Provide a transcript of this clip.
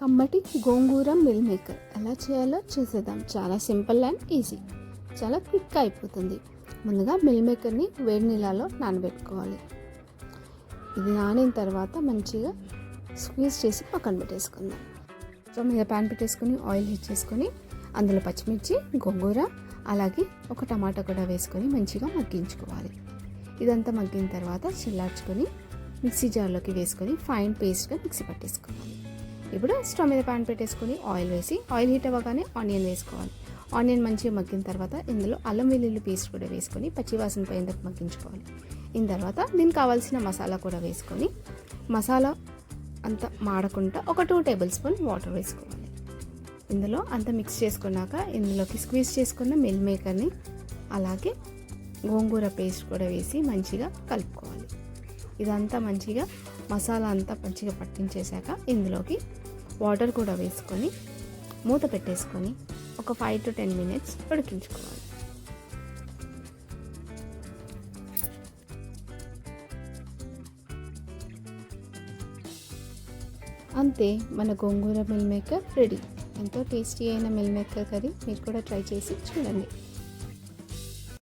కమ్మటి గోంగూర meal maker ఎలా చేయాలో చూసేద్దాం. చాలా సింపుల్ అండ్ ఈజీ, చాలా క్విక్గా అయిపోతుంది. ముందుగా మిల్ మేకర్ని వేడి నీళ్ళలో నానబెట్టుకోవాలి. ఇది నానిన తర్వాత మంచిగా స్క్వీజ్ చేసి పక్కన పెట్టేసుకుందాం. స్టవ్ మీద ప్యాన్ పెట్టేసుకొని ఆయిల్ హీట్ చేసుకొని అందులో పచ్చిమిర్చి, గోంగూర, అలాగే ఒక టమాటా కూడా వేసుకొని మంచిగా మగ్గించుకోవాలి. ఇదంతా మగ్గిన తర్వాత చల్లార్చుకొని మిక్సీ జార్లోకి వేసుకొని ఫైన్ పేస్ట్గా మిక్సీ పట్టేసుకోవాలి. ఇప్పుడు స్టవ్ మీద ప్యాన్ పెట్టేసుకొని ఆయిల్ వేసి ఆయిల్ హీట్ అవ్వగానే ఆనియన్ వేసుకోవాలి. ఆనియన్ మంచిగా మగ్గిన తర్వాత ఇందులో అల్లం వెల్లుల్లి పేస్ట్ కూడా వేసుకొని పచ్చివాసన పోయేందుకు మగ్గించుకోవాలి. దీని తర్వాత దీనికి కావాల్సిన మసాలా కూడా వేసుకొని మసాలా అంతా మాడకుండా ఒక 2 టేబుల్ స్పూన్ వాటర్ వేసుకోవాలి. ఇందులో అంతా మిక్స్ చేసుకున్నాక ఇందులోకి స్క్వీజ్ చేసుకున్న మిల్ మేకర్ని అలాగే గోంగూర పేస్ట్ కూడా వేసి మంచిగా కలుపుకోవాలి. ఇదంతా మంచిగా మసాలా అంతా మంచిగా పట్టించేశాక ఇందులోకి వాటర్ కూడా వేసుకొని మూత పెట్టేసుకొని ఒక 5 to 10 minutes ఉడికించుకోవాలి. అంతే, మన గోంగూర మిల్ మేకర్ రెడీ. ఎంతో టేస్టీ అయిన మిల్ మేకర్ కర్రీ మీరు కూడా ట్రై చేసి చూడండి.